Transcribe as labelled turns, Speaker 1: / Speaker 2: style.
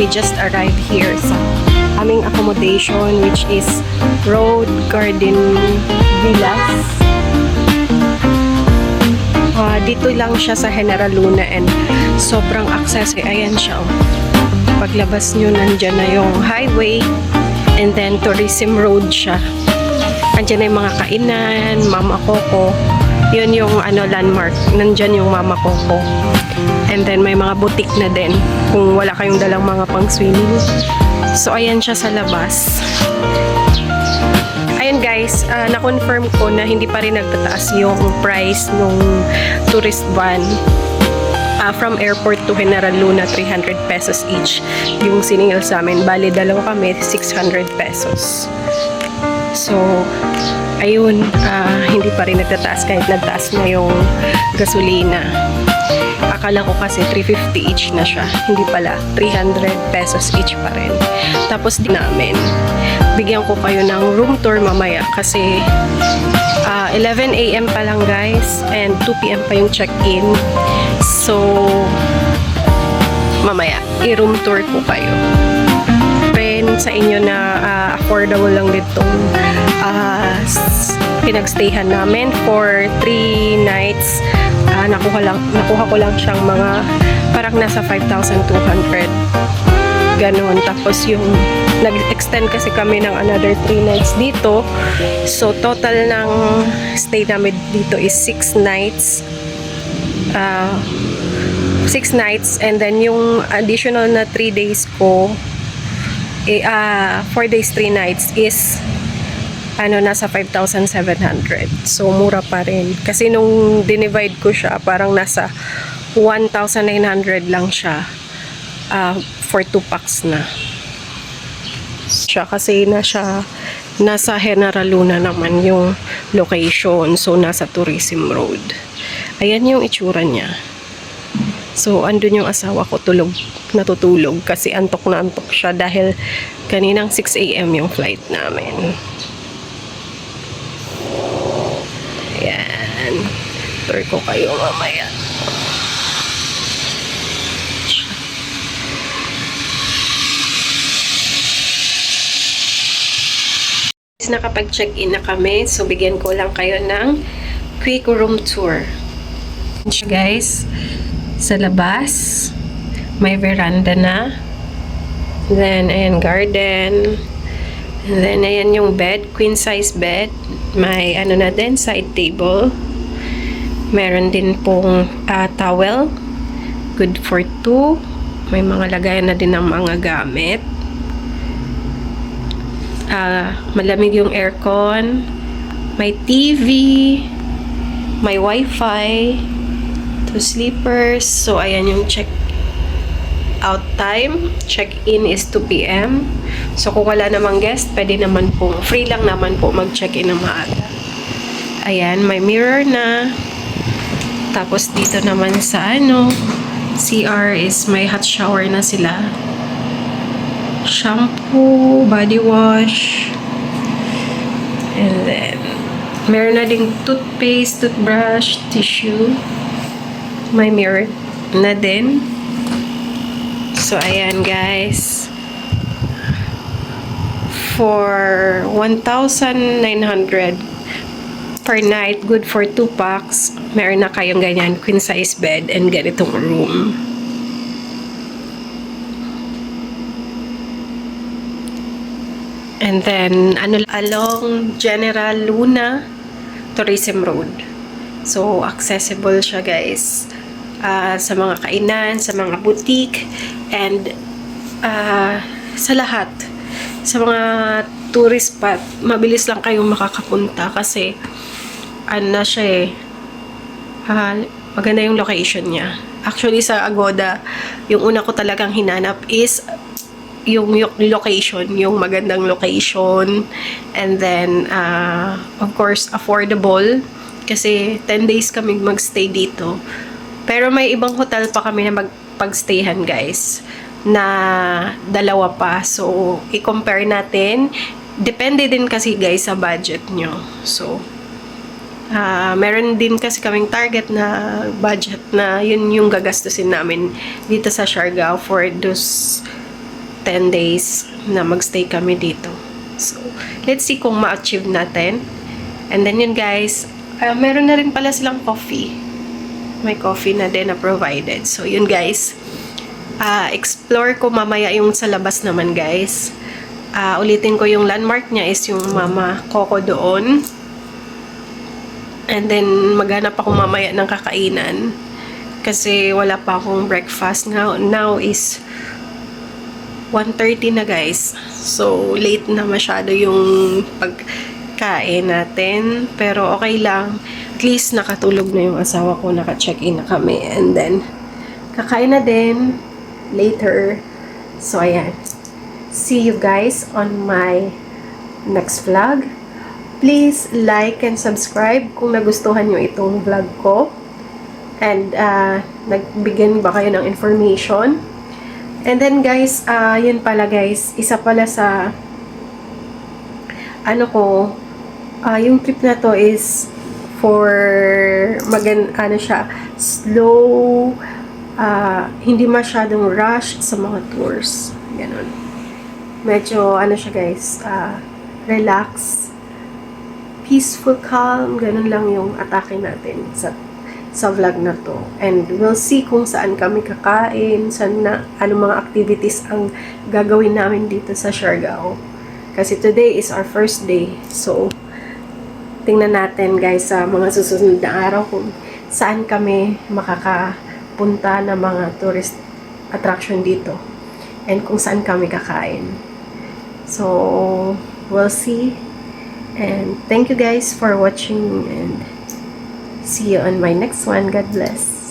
Speaker 1: we just arrived here sa aming accommodation, which is Road Garden Villas. Dito lang siya sa General Luna and sobrang access. Ayan siya. Paglabas nyo, nandyan na yung highway and then tourism road siya. Andyan na yung mga kainan, Mama Coco. Yun yung landmark. Nandyan yung Mama Coco. And then may mga boutique na din kung wala kayong dalang mga pang swimming. So ayan siya sa labas. Ayun guys, na-confirm ko na hindi pa rin nagtataas yung price nung tourist van. From airport to General Luna, 300 pesos each yung siningil sa amin. Bali, dalawa kami, 600 pesos. So, ayun, hindi pa rin nagtataas kahit nagtaas na yung gasolina. Akala ko kasi 350 each na siya. Hindi pala, 300 pesos each pa rin. Tapos din namin, bigyan ko kayo ng room tour mamaya kasi 11 AM pa lang guys and 2 PM pa yung check-in. So, mamaya, i-room tour ko kayo. Rin sa inyo na affordable lang ditong pinagstayhan namin for 3 nights. Nakuha ko lang siyang mga parang nasa 5,200 ganon. Tapos yung nag-extend kasi kami ng another 3 nights dito, so total ng stay namin dito is 6 nights. 6 nights and then yung additional na 3 days ko 4 days 3 nights is nasa 5,700. So, mura pa rin. Kasi nung dinivide ko siya, parang nasa 1,900 lang siya for 2 packs na. Siya kasi nasa General Luna naman yung location. So, nasa Tourism Road. Ayan yung itsura niya. So, andun yung asawa ko natutulog kasi antok na antok siya dahil kaninang 6 AM yung flight namin. Ayan. Tour ko kayo mamaya. Nakapag-check-in na kami. So, bigyan ko lang kayo ng quick room tour. Guys, sa labas, may veranda na. Then, ayan, garden. And then, ayan yung bed, queen size bed. May na din, side table. Meron din pong towel. Good for 2. May mga lagayan na din ng mga gamit. Malamig yung aircon. May TV. May wifi. 2 sleepers. So, ayan yung check-out time. Check-in is 2 PM. So, kung wala namang guest, pwede naman po, free lang naman po mag-check-in ng maaga. Ayan, may mirror na. Tapos, dito naman sa CR is may hot shower na sila. Shampoo, body wash. And then, meron na ding toothpaste, toothbrush, tissue. May mirror na din. So, ayan guys. For 1,900 per night, good for 2 packs. Meron na kayong ganyan, queen size bed and ganitong room. And then, along General Luna, Tourism Road. So, accessible siya guys. Sa mga kainan, sa mga boutique, and sa lahat. Sa mga tourist spot, mabilis lang kayong makakapunta kasi siya maganda yung location niya. Actually, sa Agoda, yung una ko talagang hinanap is yung location, yung magandang location, and then of course affordable kasi 10 days kami magstay dito. Pero may ibang hotel pa kami na magpagstayhan guys na 2 pa. So, i-compare natin. Depende din kasi guys sa budget nyo. So, meron din kasi kaming target na budget na yun yung gagastusin namin dito sa Siargao for those 10 days na magstay kami dito. So, let's see kung ma-achieve natin. And then yun guys, meron na rin pala silang coffee. May coffee na din na provided. So, yun guys. Explore ko mamaya yung sa labas naman guys. Ulitin ko yung landmark niya is yung Mama Coco doon. And then, maghanap ako mamaya ng kakainan. Kasi wala pa akong breakfast. Now is 1:30 na guys. So, late na masyado yung pagkain natin. Pero okay lang. At least nakatulog na yung asawa ko. Naka-check-in na kami. And then, kakain na din later. So, ayan. See you guys on my next vlog. Please like and subscribe kung nagustuhan nyo itong vlog ko. And, nagbigyan ba kayo ng information? And then guys, yun pala guys, isa pala sa yung trip na to is for slow, hindi masyadong rush sa mga tours. Ganon. Medyo siya guys, relax, peaceful, calm, ganun lang yung atake natin sa vlog na to. And we'll see kung saan kami kakain, anong mga activities ang gagawin namin dito sa Siargao. Kasi today is our first day. So, tingnan natin guys sa mga susunod na araw kung saan kami makakapunta ng mga tourist attraction dito. And kung saan kami kakain. So, we'll see. And thank you guys for watching and see you on my next one. God bless.